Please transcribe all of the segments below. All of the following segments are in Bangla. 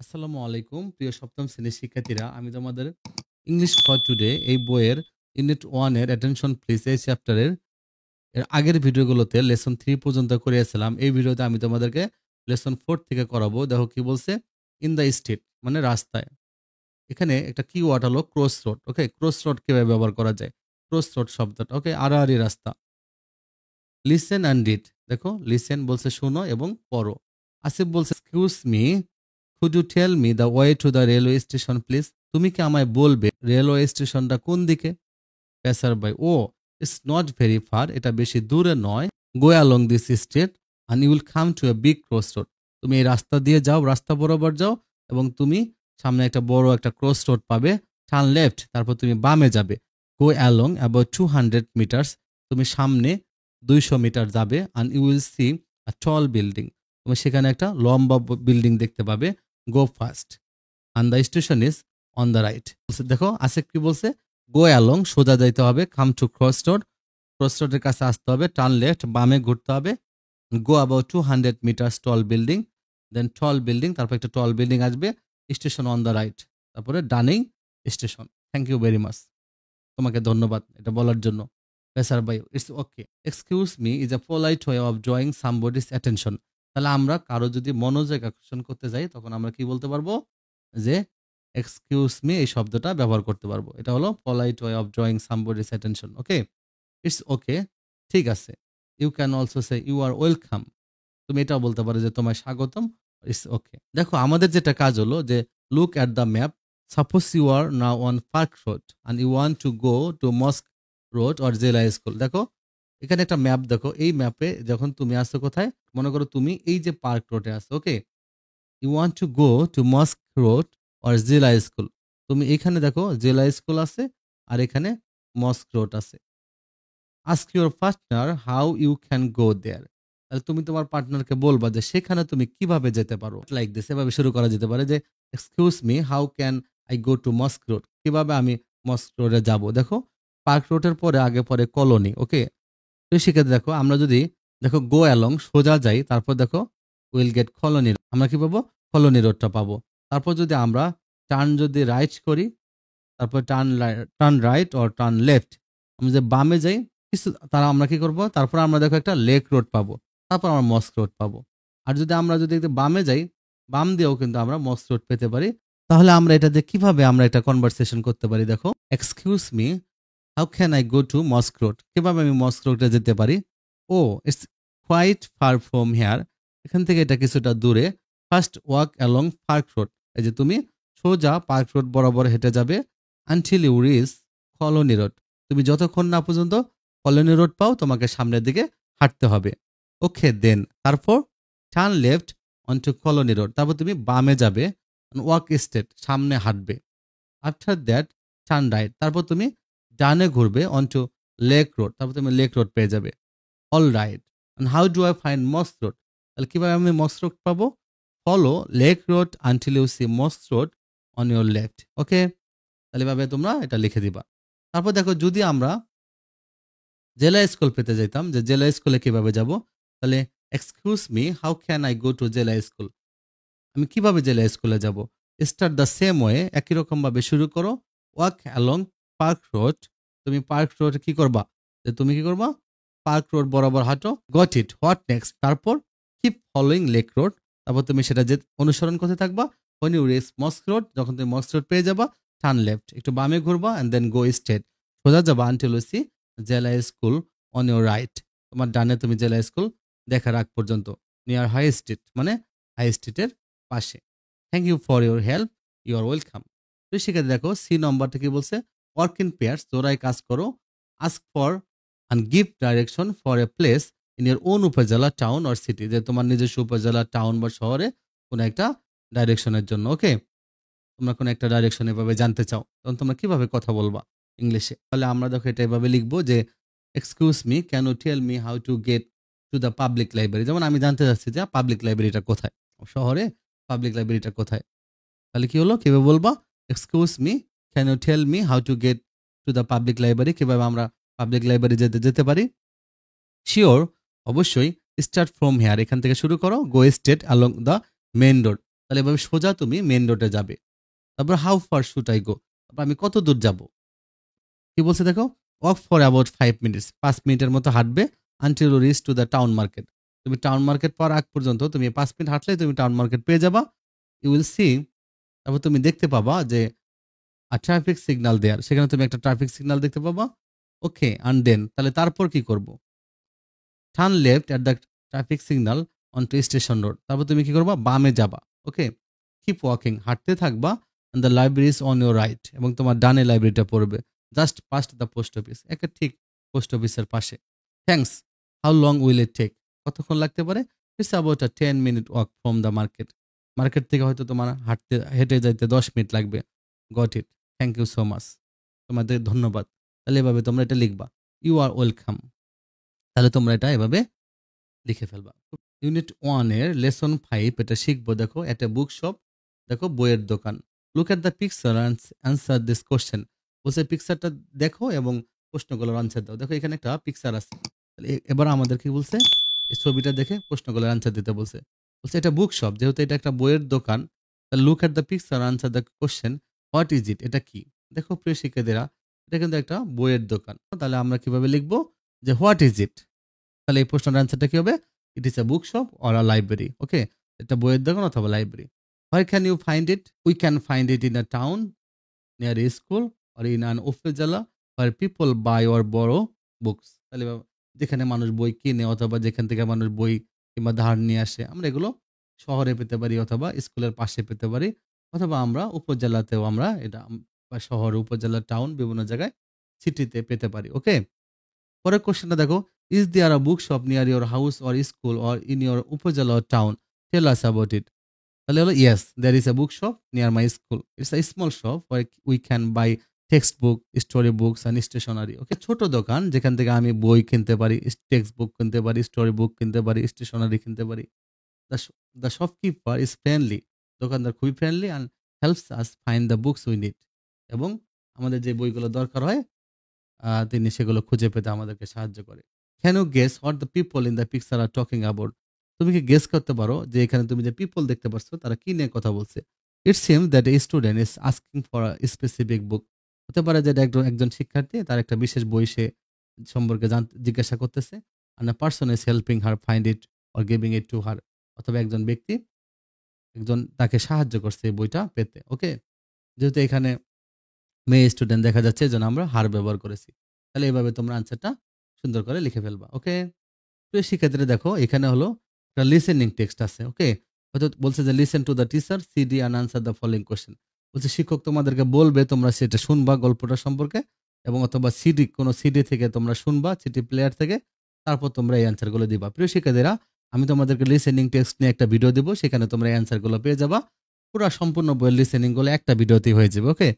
আসসালামু আলাইকুম প্রিয় সপ্তম শ্রেণীর শিক্ষার্থীরা, আমি তোমাদের ইংলিশ ফর টুডে এই বইয়ের ইউনিট 1 এর অ্যাটেনশন প্লিজ এই চ্যাপ্টারের আগের ভিডিওগুলোতে লেসন 3 পর্যন্ত করিয়েছিলাম। এই ভিডিওতে আমি তোমাদেরকে লেসন 4 থেকে করাবো। দেখো কি বলছে, ইন দ্য স্ট্রিট মানে রাস্তায়। এখানে একটা কিওয়ার্ড হলো ক্রস রোড। ওকে, ক্রস রোড কিভাবে ব্যবহার করা যায়, ক্রস রোড শব্দটা। ওকে, আড়াআড়ি রাস্তা। Listen and read. দেখো লিসেন বলছে শোনো এবং পড়ো। আসিফ বলছে excuse me, could you tell me the way to the railway station please. তুমি কি আমায় বলবে রেলওয়ে স্টেশনটা কোন দিকে? Passer by, oh it's not very far, এটা বেশি দূরে নয়। Go along this street and you will come to a big cross road. তুমি এই রাস্তা দিয়ে যাও, রাস্তা বরাবর যাও এবং তুমি সামনে একটা বড় একটা ক্রস রোড পাবে। টার্ন লেফট, তারপর তুমি বামে যাবে। গো অ্যালং অ্যাবাউট 200 মিটার্স, তুমি সামনে 200 মিটার যাবে। And you will see a tall building, তুমি সেখানে একটা লম্বা বিল্ডিং দেখতে পাবে। Go fast and the station is on the right. দেখো আসিফ কি বলছে, গো অ্যালং সোজা যাইতে হবে, come to cross road, cross রোডের কাছে আসতে হবে, টার্ন লেফট বামে ঘুরতে হবে। Go about 200 metres tall building, then tall building, তারপর একটা টল বিল্ডিং আসবে। স্টেশন অন দ্য রাইট, তারপরে ডানেই station. Thank you very much, তোমাকে ধন্যবাদ এটা বলার জন্য। স্যার ভাই, it's okay. Excuse me is a polite way of drawing somebody's attention. তাহলে আমরা কারো যদি মনোযোগ আকর্ষণ করতে যাই তখন আমরা কি বলতে পারবো, যে এক্সকিউজ মি এই শব্দটা ব্যবহার করতে পারবো। এটা হলো polite way of drawing somebody's attention. Okay, it's okay, ঠিক আছে। You can also say you are welcome, তুমি এটাও বলতে পারো যে তোমায় স্বাগতম। It's okay. দেখো আমাদের যেটা কাজ হলো যে look at the map. Suppose you are now on park road and you want to go to mosque road or জেলা স্কুল। দেখো এখানে একটা ম্যাপ, দেখো এই ম্যাপে যখন তুমি আসছো কোথায়, মনে করো তুমি এই যে পার্ক রোডে আসছো। Okay, you want to go to mosque road or জেলা স্কুল। তুমি এখানে দেখো জেলা স্কুল আছে আর এখানে মস্ক রোড আছে। Ask your partner how you can go there. তাহলে তুমি তোমার পার্টনারকে বলবা যে সেখানে তুমি কিভাবে যেতে পারো। লাইক দিস, এভাবে শুরু করা যেতে পারে যে excuse me, how can I go to mosque road, কিভাবে আমি মস্ক রোডে যাব। দেখো পার্ক রোডের পরে আগে পরে কলোনি। ওকে, তো সেক্ষেত্রে দেখো আমরা যদি দেখো গো অ্যালং সোজা যাই, তারপর দেখো উইল গেট কলোনি, আমরা কি পাবো, কলোনি রোডটা পাবো। তারপর যদি আমরা টার্ন যদি রাইট করি, তারপর turn right or turn left, আমরা যে বামে যাই কিছু, তারা আমরা কি করব, তারপর আমরা দেখো একটা লেক রোড পাবো, তারপর আমরা মস্ক রোড পাবো। আর যদি আমরা যদি একটু বামে যাই, বাম দিয়েও কিন্তু আমরা মস্ক রোড পেতে পারি। তাহলে আমরা এটা দিয়ে কিভাবে আমরা এটা কনভারসেশন করতে পারি, দেখো excuse me, how can I go to mosque road, কিভাবে আমি মস্ক রোডে যেতে পারি। Oh it's quite far from here, এখান থেকে এটা কিছুটা দূরে। First walk along park road, এই যে তুমি সোজা পার্ক রোড বরাবর হেঁটে যাবে। Until you reach colony road, তুমি যতক্ষণ না পর্যন্ত কলোনি রোড পাও তোমাকে সামনের দিকে হাঁটতে হবে। ওকে দেন, তারপর টার্ন লেফট অনটু কলোনি রোড, তারপর তুমি বামে যাবে। ওয়াক স্ট্রেট, সামনে হাঁটবে। আফটার দ্যাট টার্ন রাইট, তারপর তুমি ডানে ঘুরবে অনটু লেক রোড, তারপর তুমি লেক রোড পেয়ে যাবে। All right, how do I find mosque road, তাহলে কিভাবে আমি মস্ক রোড পাবো। Follow lake road until you see mosque road on your left. Okay, তাহলে এভাবে তোমরা এটা লিখে দিবা। তারপর দেখো যদি আমরা জেলা স্কুল পেতে যেতাম, যে জেলা স্কুলে কিভাবে যাব, তাহলে excuse me, how can I go two জেলা স্কুল, আমি কিভাবে জেলা স্কুলে যাব। স্টার্ট দ্য সেম ওয়ে, একই রকম ভাবে শুরু করো। ওয়াক অ্যালং পার্ক রোড, তুমি পার্ক রোড কি করবা, যে তুমি কি করবা, পার্ক রোড বরাবর হাঁটো। গট ইট, হোয়াট নেক্সট, তারপর কিপ ফলোইং লেক রোড, তারপর তুমি সেটা যে অনুসরণ করতে থাকবা। when you reach মস্ক রোড, যখন তুমি মস্ক রোড পেয়ে যাবা, টার্ন লেফট, একটু বামে ঘুরবা এন্ড দেন গো স্ট্রেট, সোজা যাবা until you see Zila school on your right, তোমার ডানে তুমি জেলা স্কুল দেখার আগ পর্যন্ত। নিয়ার হাই স্ট্রিট মানে হাই স্ট্রিটের পাশে। Thank you for your help, you are welcome. তো সেক্ষেত্রে দেখো সি নম্বরটা কি বলছে, ওয়ার্ক ইন পেয়ার্স, জোড়ায় কাজ করো। Ask for and give direction for a place in your own উপজেলা টাউন অর সিটি, যে তোমার নিজস্ব উপজেলা টাউন বা শহরে কোনো একটা ডাইরেকশনের জন্য। ওকে, তোমরা কোনো একটা ডাইরেকশন এভাবে জানতে চাও, তখন তোমরা কিভাবে কথা বলবা ইংলিশে। তাহলে আমরা দেখো এটা এভাবে লিখবো যে excuse me, can you tell me how to get to the public library. যেমন আমি জানতে চাচ্ছি যে পাবলিক লাইব্রেরিটা কোথায়, শহরে পাবলিক লাইব্রেরিটা কোথায়। তাহলে কি হলো, কিভাবে বলবা, excuse me, can you tell me how to get to the public library, কিভাবে আমরা পাবলিক লাইব্রেরি যেতে যেতে পারি। শিওর, অবশ্যই। স্টার্ট ফ্রম হেয়ার, এখান থেকে শুরু করো। Go straight along the main road, তাহলে এভাবে সোজা তুমি মেইন রোডে যাবে। তারপর how far should I go, তারপর আমি কত দূর যাব। কি বলছে দেখো, ওয়াক ফর অ্যাবাউট 5 মিনিটস, 5 মিনিটের মতো হাঁটবে until you reach to the town market. তুমি টাউন মার্কেট পাওয়ার আগ পর্যন্ত তুমি 5 মিনিট হাঁটলে তুমি টাউন মার্কেট পেয়ে যাবা। ইউ উইল সি, তারপর তুমি দেখতে পাবা যে ট্রাফিক সিগন্যাল দেয়ার, সেখানে তুমি একটা ট্রাফিক সিগন্যাল দেখতে পাবা। ওকে, অ্যান্ড দেন, তাহলে তারপর কি করব, turn left at the traffic signal on two station road, তারপর তুমি কি করবা, বামে যাবা। ওকে, কিপ ওয়াকিং, হাঁটতে থাকবা, and the library is on your right, এবং তোমার ডানে লাইব্রেরিটা পড়বে, just past the post office, একে ঠিক পোস্ট অফিসের পাশে। Thanks, how long will it take, কতক্ষণ লাগতে পারে, it's about 10 minute walk from the market, market থেকে হয়তো তোমার হেঁটে যাইতে 10 মিনিট লাগবে। Got it, thank you so much, তোমাদের ধন্যবাদ। তাহলে এভাবে তোমরা এটা লিখবা, ইউ আর ওয়েলকাম, তাহলে তোমরা এটা এভাবে লিখে ফেলবা। ইউনিট 1 এর লেসন 5 এটা শিখবো। দেখো, একটা বুক শপ, দেখো বইয়ের দোকান। Look at the picture and answer this question, বলছে পিকচারটা দেখো এবং প্রশ্নগুলোর আনসার দাও। দেখো এখানে একটা পিকচার আছে, তাহলে এবার আমাদের কি বলছে, এই ছবিটা দেখে প্রশ্নগুলোর আনসার দিতে বলছে। বলছে এটা বুক শপ, যেহেতু এটা একটা বইয়ের দোকান, তাহলে look at the picture answer the question what is it, এটা কি। দেখো প্রিয় শিক্ষার্থীরা, এটা কিন্তু একটা বইয়ের দোকান, তাহলে আমরা কিভাবে লিখবো যে হোয়াট ইজ ইট, তাহলে এই প্রশ্নের আনসারটা কি হবে, it is a book shop or a library. Okay, এটা বইয়ের দোকান অথবা library. Where can you find it, we can find it in a town, near a school, or in an upazila, where people buy or borrow books. তাহলে যেখানে মানুষ বই কিনে অথবা যেখান থেকে মানুষ বই কিংবা ধার নিয়ে আসে, আমরা এগুলো শহরে পেতে পারি অথবা স্কুলের পাশে পেতে পারি, অথবা আমরা উপজেলাতেও আমরা এটা বা শহর, উপজেলা, টাউন, বিভিন্ন জায়গায় সিটিতে পেতে পারি। ওকে, পরের কোশ্চেনটা দেখো, is there a book shop near your house or school or in your upazila or town, tell us about it. তাহলে হলো yes, there is a book shop near my school, it's a small shop we can buy text book, story books and stationery. Okay, ছোট দোকান যেখান থেকে আমি বই কিনতে পারি, টেক্সট বুক কিনতে পারি, স্টোরি বুক কিনতে পারি, স্টেশনারি কিনতে পারি। দ্য শপকিপার ইজ ফ্রেন্ডলি, দোকানদার খুবই friendly, and helps us find the books we need, এবং আমাদের যে বইগুলো দরকার হয় তিনি সেগুলো খুঁজে পেতে আমাদেরকে সাহায্য করে। Can you guess what the people in the picture are talking about, তুমি কি গেস করতে পারো যে এখানে তুমি যে পিপল দেখতে পাচ্ছ তারা কি নিয়ে কথা বলছে। It seems that a student is asking for a specific book, হতে পারে যে এটা একজন শিক্ষার্থী তার একটা বিশেষ বই সে সম্পর্কে জিজ্ঞাসা করতেছে। and a person is helping her find it or giving it to her, অথবা একজন ব্যক্তি একজন তাকে সাহায্য করছে এই বইটা পেতে। ওকে, যেহেতু এখানে মেয়ে স্টুডেন্ট দেখা যাচ্ছে, এজন্য আমরা হার ব্যবহার করেছি। তাহলে এভাবে তোমরা আনসারটা সুন্দর করে লিখে ফেলবা। ওকে, প্রিয় শিক্ষার্থীরা দেখো এখানে হলো একটা লিসেনিং টেক্সট আছে। ওকে, হয়তো বলছে যে listen to the teacher CD and answer the following question, বলছে শিক্ষক তোমাদেরকে বলবে, তোমরা সেটা শুনবা গল্পটা সম্পর্কে, এবং অথবা সিডি, কোনো সিডি থেকে তোমরা শুনবা, সিডি প্লেয়ার থেকে, তারপর তোমরা এই অ্যান্সারগুলো দিবা। প্রিয় শিক্ষার্থীরা, আমি তোমাদেরকে লিসেনিং টেক্সট নিয়ে একটা ভিডিও দেবো, সেখানে তোমরা এই অ্যান্সারগুলো পেয়ে যাবা। পুরো সম্পূর্ণ বইয়ের লিসেনিং গুলো একটা ভিডিওতেই হয়ে যাবে। ওকে,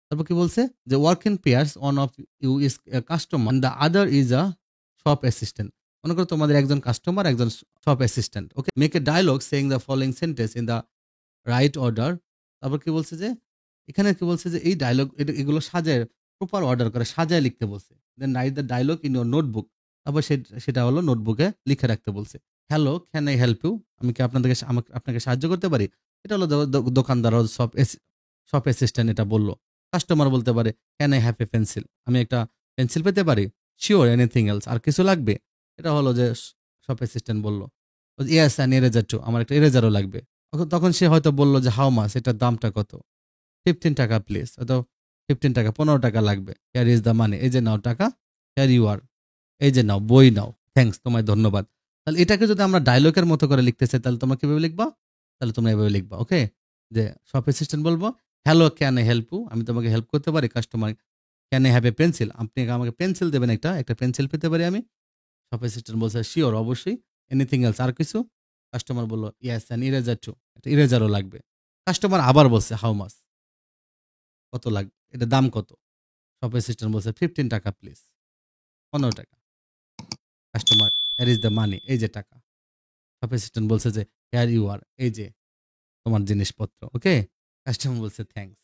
তারপর কি বলছে যে work in pairs, one of you is customer, the other is a shop assistant. মনে করো তোমাদের একজন কাস্টমার, একজন shop assistant. Okay, make a dialogue saying the following sentence in the right order. তারপর কি বলছে যে এখানে কি বলছে যে এই ডায়লগ, এগুলো সাজায়, প্রপার অর্ডার করে সাজায় লিখতে বলছে। Then write the dialogue in your notebook, তারপর সেটা হলো নোটবুকে লিখে রাখতে বলছে। Hello, can I help you, আমি কি আপনাকে সাহায্য করতে পারি। এটা হলো দোকানদার, শপ অ্যাসিস্ট্যান্ট এটা বললো। কাস্টমার বলতে পারে can I have a pencil, আমি একটা পেন্সিল পেতে পারি। শিওর, এনিথিং এলস, আর কিছু লাগবে। এটা হলো যে শপ অ্যাসিস্ট্যান্ট বললো ইয়েস অ্যান এরেজার টু, আমার একটা এরেজারও লাগবে। তখন সে হয়তো বললো যে হাউ মাস, এটার দামটা কত, 15 টাকা প্লিজ, হয়তো 15 টাকা, 15 টাকা লাগবে। হিয়ার ইজ দ্য মানি, এই যে নাও টাকা, হিয়ার ইউ আর, এই যে নাও বই নাও, থ্যাঙ্কস, তোমায় ধন্যবাদ। তাহলে এটাকে যদি আমরা ডায়লগের মতো করে লিখতে চাই, তাহলে তোমরা কিভাবে লিখবা, তাহলে তোমরা এভাবে লিখবা। ওকে, যে শপ অ্যাসিস্ট্যান্ট বলবো hello can I help you, আমি তোমাকে হেল্প করতে পারি। Customer can I have a pencil, আপনি আমাকে পেন্সিল দেবেন, একটা পেন্সিল পেতে পারি আমি। শপ অ্যাসিস্ট্যান্ট বলছে শিওর, অবশ্যই। এনিথিং এলস, আর কিছু। কাস্টমার বললো ইয়েস অ্যান ইরেজার টু, একটা ইরেজারও লাগবে। কাস্টমার আবার বলছে হাউ মাস, কত লাগবে, এটা দাম কত। শপ অ্যাসিস্ট্যান্ট বলছে 15 টাকা প্লিজ, 15 টাকা। Customer here is the money, এই যে টাকা। শপ অ্যাসিস্ট্যান্ট বলছে যে হিয়ার ইউ আর, এই যে তোমার জিনিসপত্র। ওকে, কাস্টমার বলছে থ্যাঙ্কস।